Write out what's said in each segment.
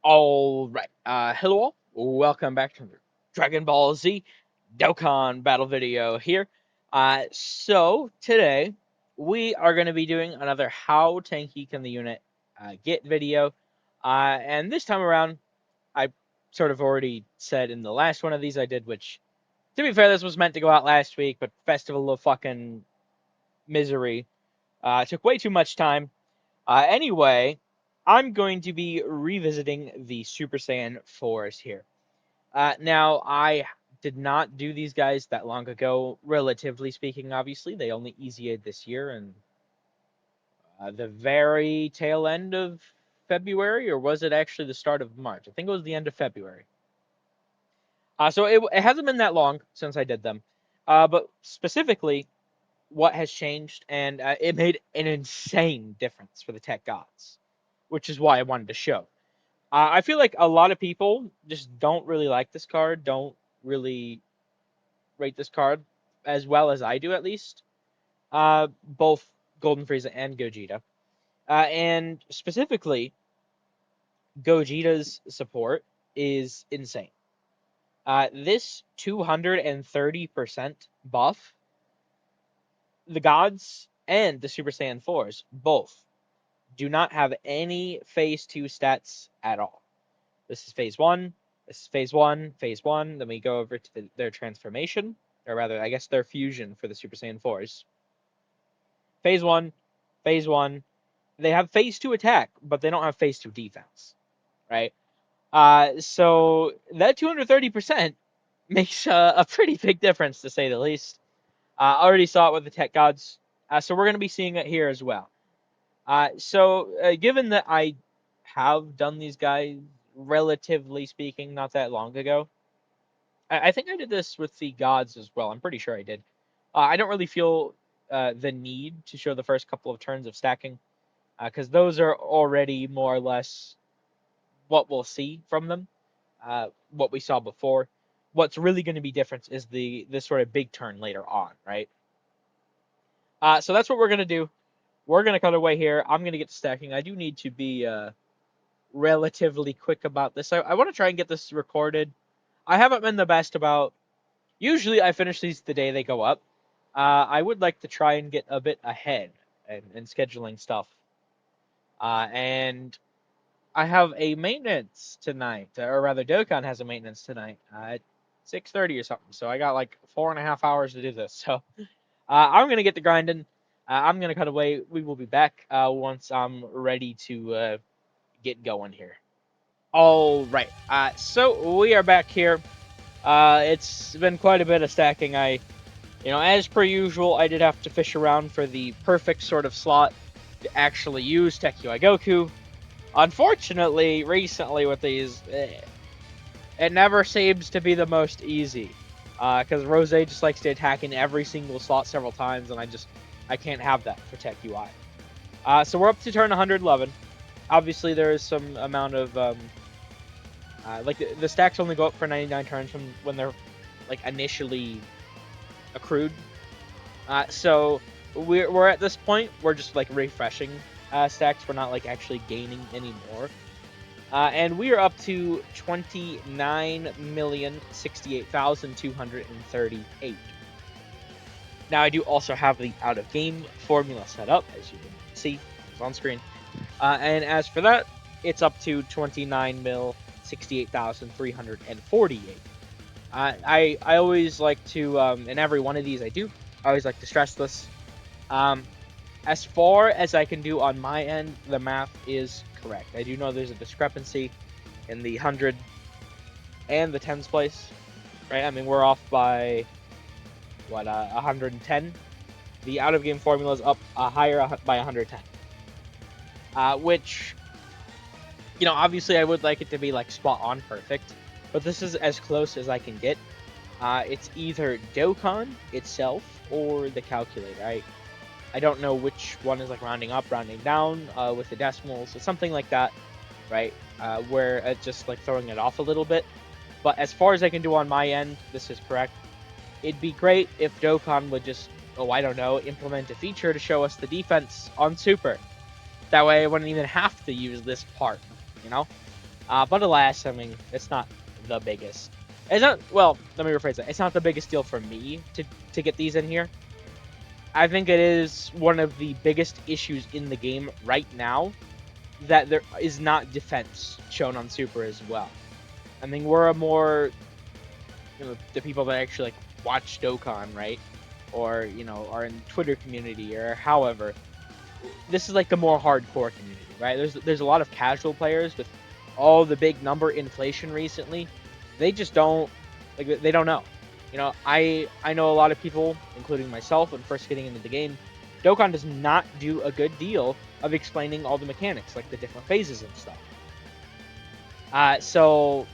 All right. Hello all. Welcome back to the Dragon Ball Z Dokkan battle video here. So today we are going to be doing another How Tanky Can the Unit Get video. And this time around, I sort of already said in the last one of these I did, which, to be fair, this was meant to go out last week, but Festival of fucking Misery took way too much time. Anyway, I'm going to be revisiting the Super Saiyan 4s here. Now, I did not do these guys that long ago, relatively speaking, obviously. They only EZA'd this year, and the very tail end of February, or was it actually the start of March? I think it was the end of February. So it hasn't been that long since I did them. But specifically, what has changed, and it made an insane difference for the tech gods, which is why I wanted to show. I feel like a lot of people just don't really like this card, don't really rate this card as well as I do, at least. Both Golden Frieza and Gogeta. And specifically, Gogeta's support is insane. This 230% buff, the gods and the Super Saiyan 4s both do not have any phase 2 stats at all. This is phase 1, this is phase 1, phase 1, then we go over to their transformation, or rather, I guess their fusion for the Super Saiyan 4s. Phase 1, phase 1, they have phase 2 attack, but they don't have phase 2 defense, right? So that 230% makes a pretty big difference, to say the least. I already saw it with the tech gods, so we're going to be seeing it here as well. Given that I have done these guys, relatively speaking, not that long ago, I think I did this with the gods as well. I'm pretty sure I did. I don't really feel the need to show the first couple of turns of stacking, because those are already more or less what we'll see from them, what we saw before. What's really going to be different is this sort of big turn later on, right? So that's what we're going to do. We're going to cut away here. I'm going to get to stacking. I do need to be relatively quick about this. I want to try and get this recorded. I haven't been the best about. Usually, I finish these the day they go up. I would like to try and get a bit ahead in scheduling stuff. And I have a maintenance tonight, or rather, Dokkan has a maintenance tonight at 6:30 or something. So I got like 4.5 hours to do this. So I'm gonna get the grinding. I'm gonna cut away. We will be back once I'm ready to get going here. All right. So we are back here. It's been quite a bit of stacking. As per usual, I did have to fish around for the perfect sort of slot to actually use Tekio Goku. Unfortunately, recently with these, it never seems to be the most easy. Because Rose just likes to attack in every single slot several times, and I can't have that for Tech UI. So we're up to turn 111. Obviously, there is some amount of the stacks only go up for 99 turns from when they're like initially accrued. So we're at this point, we're just like refreshing stacks. We're not like actually gaining anymore. And we are up to 29,068,238. Now I do also have the out of game formula set up, as you can see, it's on screen. And as for that, it's up to 29,068,348. I always like to, in every one of these I always like to stress this. As far as I can do on my end, the math is correct. I do know there's a discrepancy in the 100 and the tens place, right? I mean, we're off by, 110? The out-of-game formula is up higher by 110. Which, obviously I would like it to be, like, spot-on perfect, but this is as close as I can get. It's either Dokkan itself or the calculator. I don't know which one is like rounding up, rounding down with the decimals, or something like that, right? Where it's just like throwing it off a little bit. But as far as I can do on my end, this is correct. It'd be great if Dokkan would just, implement a feature to show us the defense on Super. That way I wouldn't even have to use this part, you know? But alas, I mean, it's not the biggest. It's not, well, let me rephrase that. It's not the biggest deal for me to get these in here. I think it is one of the biggest issues in the game right now that there is not defense shown on Super as well. I mean, we're a more, the people that actually like watch Dokkan, right? Or, are in Twitter community or however. This is like the more hardcore community, right? There's a lot of casual players with all the big number inflation recently. They just don't they don't know. I know a lot of people, including myself, when first getting into the game. Dokkan does not do a good deal of explaining all the mechanics, like the different phases and stuff. So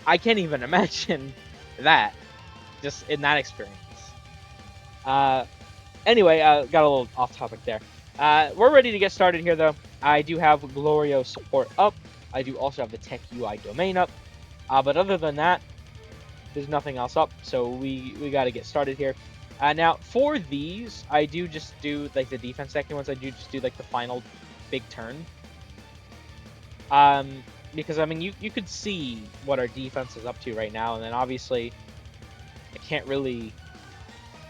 I can't even imagine that just in that experience. Anyway, got a little off topic there. We're ready to get started here, though. I do have Glorio support up. I do also have the Tech UI domain up. But other than that, there's nothing else up, so we got to get started here. Now, for these, I do just do, like, the defense second ones. I do just do, like, the final big turn. Because, I mean, you could see what our defense is up to right now, and then, obviously, I can't really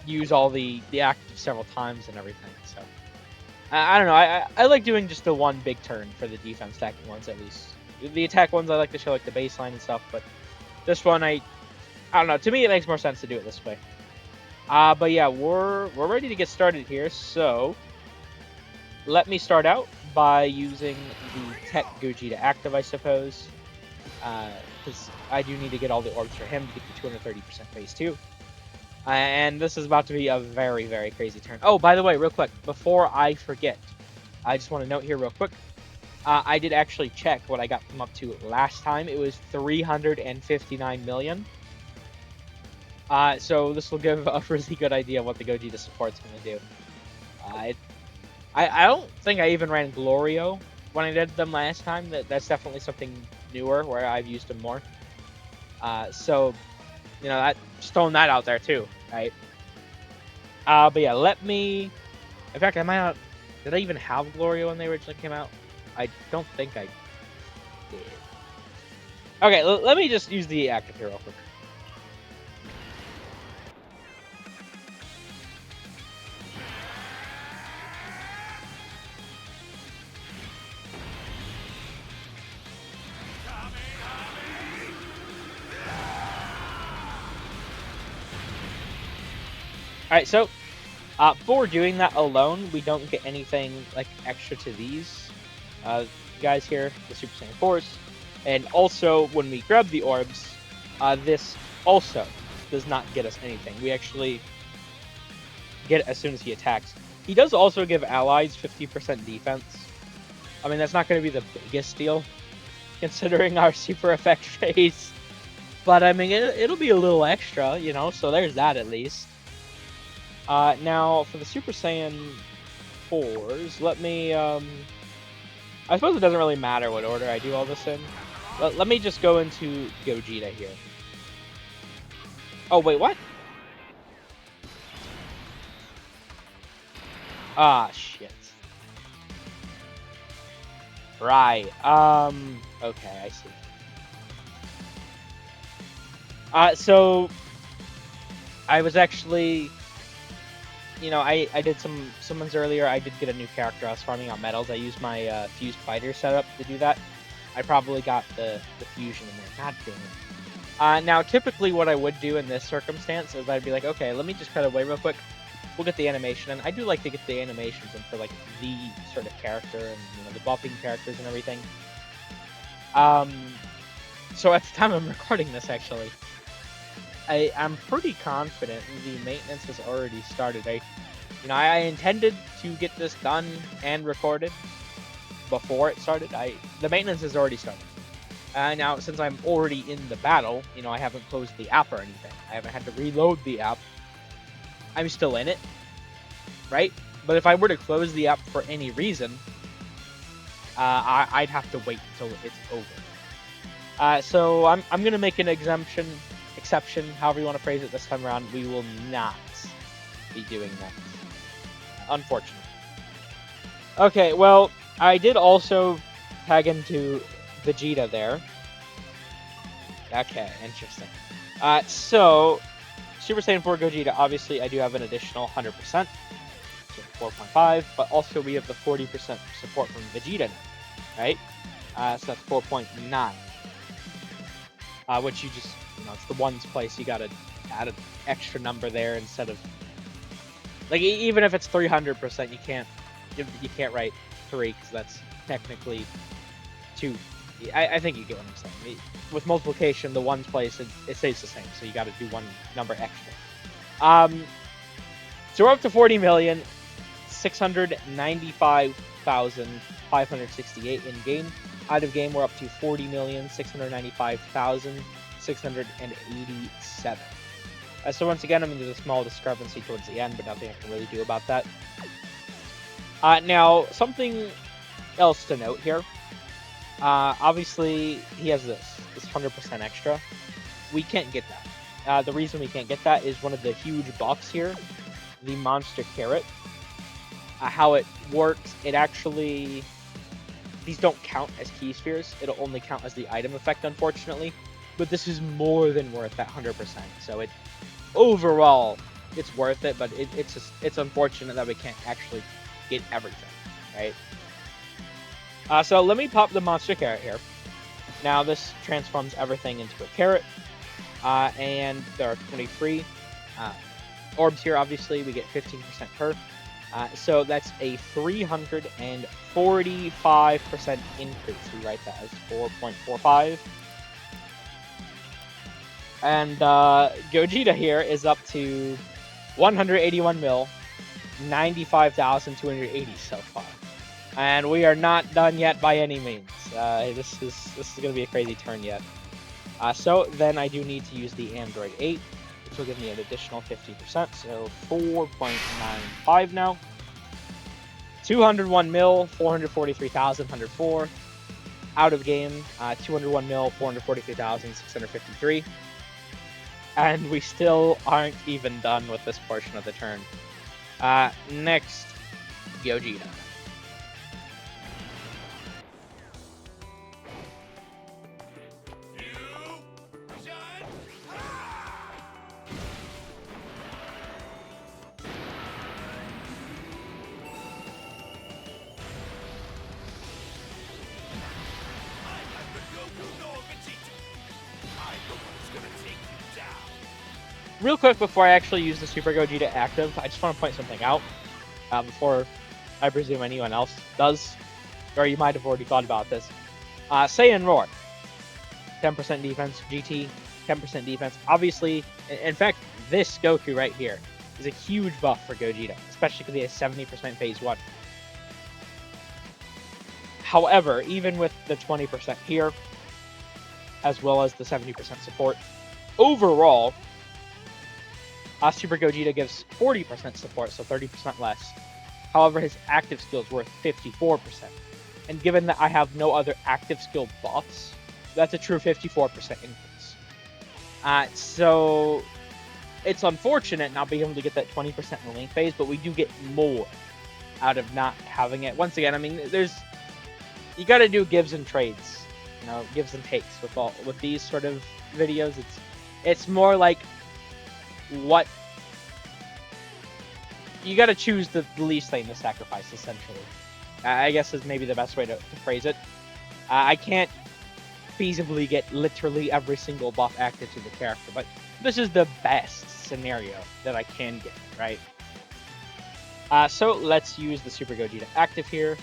use all the active several times and everything, so... I don't know, I like doing just the one big turn for the defense attacking ones, at least. The attack ones, I like to show, like, the baseline and stuff, but this one, I don't know, to me it makes more sense to do it this way. But yeah, we're ready to get started here, so let me start out by using the Tech Gogeta active, I suppose, because I do need to get all the orbs for him to get the 230% phase 2. And this is about to be a very, very crazy turn. Oh, by the way, real quick, before I forget, I just want to note here real quick, I did actually check what I got him up to last time. It was 359 million. So this will give a really good idea of what the Gogeta support's going to do. I don't think I even ran Glorio when I did them last time. That's definitely something newer where I've used them more. So, just throwing that out there too, right? But yeah, let me... In fact, I might not... Did I even have Glorio when they originally came out? I don't think I did. Okay, let me just use the active here real quick. Alright, so for doing that alone, we don't get anything like extra to these guys here, the Super Saiyan 4's. And also, when we grab the orbs, this also does not get us anything. We actually get it as soon as he attacks. He does also give allies 50% defense. I mean, that's not going to be the biggest deal, considering our super effect phase. But, I mean, it'll be a little extra, so there's that at least. Now, for the Super Saiyan 4's, let me, I suppose it doesn't really matter what order I do all this in. Let me just go into Gogeta here. Oh, wait, what? Ah, shit. Right, okay, I see. So, I was actually... I did some summons earlier. I did get a new character. I was farming out medals. I used my fused fighter setup to do that. I probably got the fusion in there. God damn it. Now, typically what I would do in this circumstance is I'd be like, okay, let me just cut away real quick. We'll get the animation. And I do like to get the animations in for, like, the sort of character and, the buffing characters and everything. So at the time I'm recording this, actually, I'm pretty confident the maintenance has already started. I intended to get this done and recorded before it started. The maintenance has already started. Now, since I'm already in the battle, I haven't closed the app or anything. I haven't had to reload the app. I'm still in it, right? But if I were to close the app for any reason, I'd have to wait until it's over. So I'm going to make an exception, however you want to phrase it this time around. We will not be doing that, unfortunately. Okay, well, I did also tag into Vegeta there. Okay, interesting. So Super Saiyan 4 Gogeta, obviously I do have an additional 100%, so 4.5, but also we have the 40% support from Vegeta now, right? So that's 4.9. Which you just, it's the ones place, you gotta add an extra number there instead of, like, even if it's 300%, you can't write 3, because that's technically 2. I think you get what I'm saying. With multiplication, the ones place, it stays the same, so you gotta do one number extra. So we're up to 40,695,568 in game. Out of game, we're up to 40,695,687. So once again, there's a small discrepancy towards the end, but nothing I can really do about that. Now, something else to note here. Obviously, he has this 100% extra. We can't get that. The reason we can't get that is one of the huge buffs here, the monster carrot. How it works, it actually... These don't count as key spheres. It'll only count as the item effect, unfortunately. But this is more than worth that 100%. So overall, it's worth it, but it's unfortunate that we can't actually get everything, right? So let me pop the monster carrot here. Now this transforms everything into a carrot. And there are 23 orbs here, obviously. We get 15% per. So that's a 345% increase. We write that as 4.45. And Gogeta here is up to 181 mil, 95,280 so far. And we are not done yet by any means. This is going to be a crazy turn yet. So then I do need to use the Android 8, which will give me an additional 50%, so 4.95 now. 201 mil, 443,104. Out of game, 201 mil, 443,653. And we still aren't even done with this portion of the turn. Next, Gogeta. Real quick, before I actually use the Super Gogeta active, I just want to point something out before I presume anyone else does, or you might have already thought about this. Saiyan Roar, 10% defense, GT, 10% defense. Obviously, in fact, this Goku right here is a huge buff for Gogeta, especially because he has 70% phase 1. However, even with the 20% here, as well as the 70% support, overall, Super Gogeta gives 40% support, so 30% less. However, his active skill is worth 54%. And given that I have no other active skill buffs, that's a true 54% increase. So it's unfortunate not being able to get that 20% in the link phase, but we do get more out of not having it. Once again, I mean, you got to do gives and trades, gives and takes with these sort of videos. It's more like what you got to choose the least thing to sacrifice, essentially. I guess is maybe the best way to phrase it. I can't feasibly get literally every single buff active to the character, but this is the best scenario that I can get, right? So let's use the Super Gogeta active here.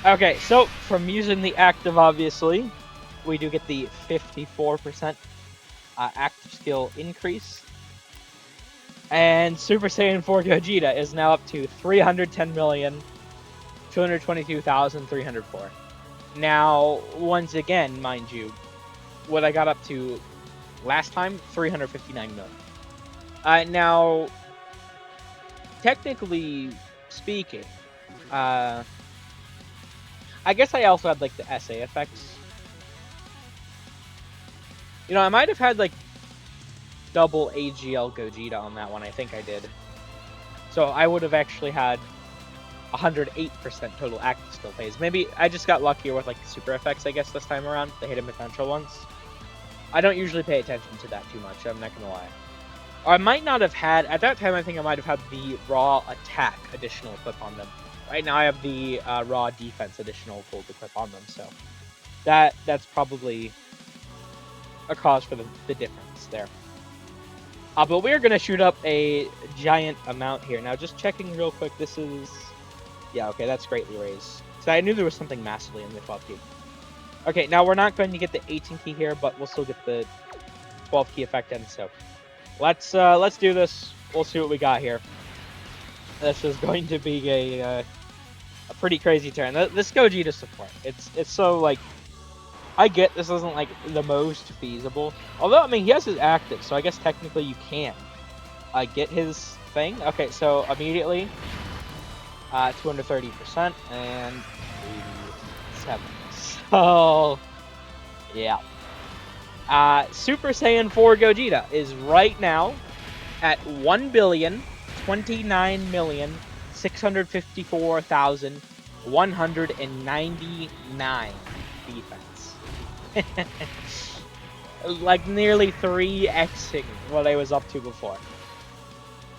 Okay, so from using the active, obviously, we do get the 54% active skill increase. And Super Saiyan 4 Gogeta is now up to 310,222,304. Now, once again, mind you, what I got up to last time, 359 million. Now, technically speaking, I guess I also had like the SA effects. You know, I might have had like double AGL Gogeta on that one. I think I did. So I would have actually had 108% total active skill phase. Maybe I just got luckier with like super effects, I guess, this time around, the hidden potential ones. I don't usually pay attention to that too much, I'm not gonna lie. Or I might not have had, at that time I think I might have had the raw attack additional equip on them. Right now I have the raw defense additional gold equip on them, so that's probably a cause for the difference there. But we're going to shoot up a giant amount here. Now, just checking real quick, this is... Yeah, okay, that's greatly raised. So I knew there was something massively in the 12 key. Okay, now we're not going to get the 18 key here, but we'll still get the 12 key effect in, so... Let's do this. We'll see what we got here. This is going to be a pretty crazy turn. This Gogeta support, it's so, like... I get this isn't, like, the most feasible. Although, I mean, he has his active, so I guess technically you can get his thing. Okay, so immediately, 230% and 87. So, yeah. Super Saiyan 4 Gogeta is right now at 1,29,654,199 defense. Like nearly 3xing what I was up to before.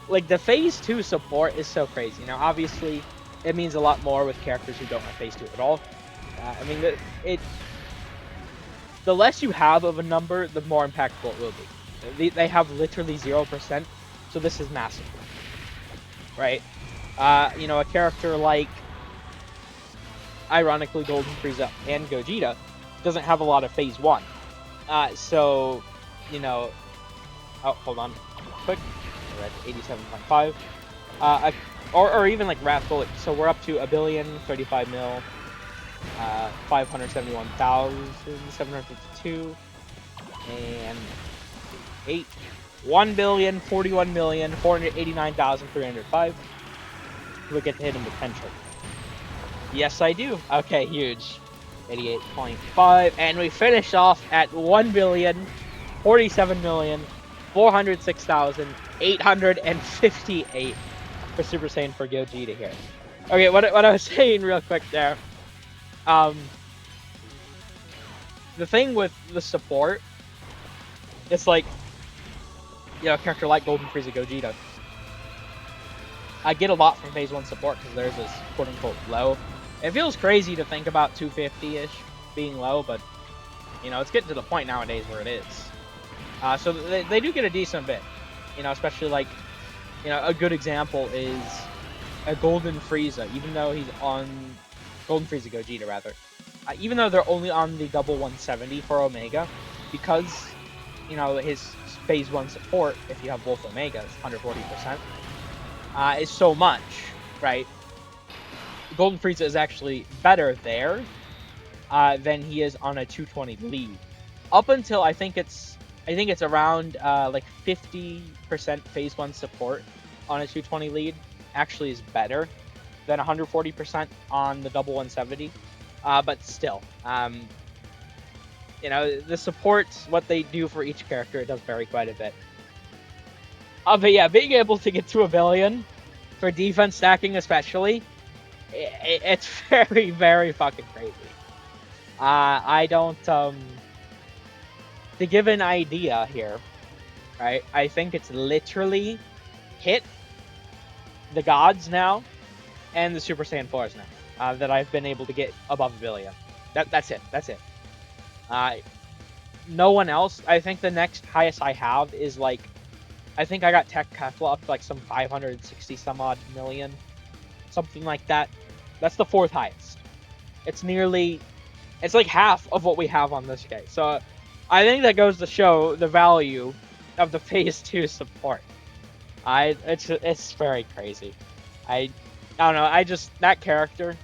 Like the phase 2 support is so crazy. Now obviously it means a lot more with characters who don't have phase 2 at all. I mean the less you have of a number, the more impactful it will be. They have literally 0%, so this is massive. Right? You know, a character like ironically Golden Frieza and Gogeta doesn't have a lot of phase 1. So, you know... Oh, hold on. Quick. We're at 87.5. Or even like Wrath Bullet. So we're up to 1,035 mil. 571,752. And 8. 1,041,489,305. We get the hidden potential. Yes, I do. Okay, huge. 88.5, and we finish off at 1,047,406,858 for Super Saiyan for Gogeta here. Okay, what I was saying real quick there, the thing with the support, it's like, you know, a character like Golden Frieza Gogeta, I get a lot from phase 1 support because theirs is quote-unquote low. It feels crazy to think about 250-ish being low, but, you know, it's getting to the point nowadays where it is. So they do get a decent bit, you know, especially, like, you know, a good example is a Golden Frieza, even though he's on... Golden Frieza Gogeta, rather. Even though they're only on the double 170 for Omega, because, you know, his phase 1 support, if you have both Omegas, 140%, is so much, right? Golden Frieza is actually better there than he is on a 220 lead. Up until I think it's around like 50% phase 1 support on a 220 lead actually is better than 140% on the double 170. But still, you know, the supports, what they do for each character, it does vary quite a bit. But yeah, being able to get to 1 billion for defense stacking especially, it's very, very fucking crazy. I don't, to give an idea here, right, I think it's literally hit the gods now and the Super Saiyan 4's now that I've been able to get above 1 billion. That's it. No one else. I think the next highest I have is like, I think I got Tech Kefla up to like some 560 some odd million, something like that. That's the 4th highest. It's like half of what we have on this guy. So I think that goes to show the value of the phase 2 support. It's very crazy. I don't know. That character,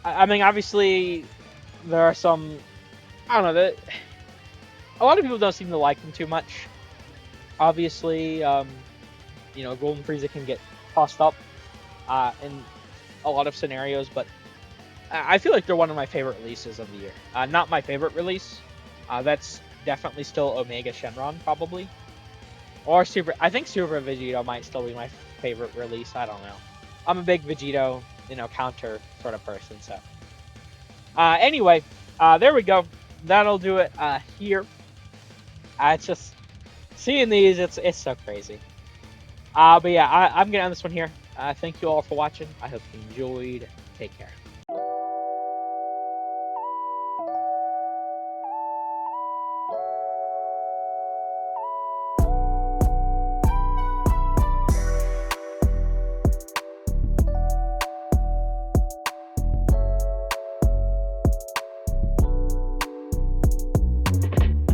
I mean, obviously, there are some. I don't know that a lot of people don't seem to like them too much. Obviously, Golden Frieza can get tossed up in a lot of scenarios, but I feel like they're one of my favorite releases of the year. Not my favorite release. That's definitely still Omega Shenron, probably. Or Super. I think Super Vegito might still be my favorite release. I don't know. I'm a big Vegito, counter sort of person. So, anyway, there we go. That'll do it here. It's just seeing these. It's so crazy. But yeah, I'm gonna end this one here. Thank you all for watching. I hope you enjoyed. Take care.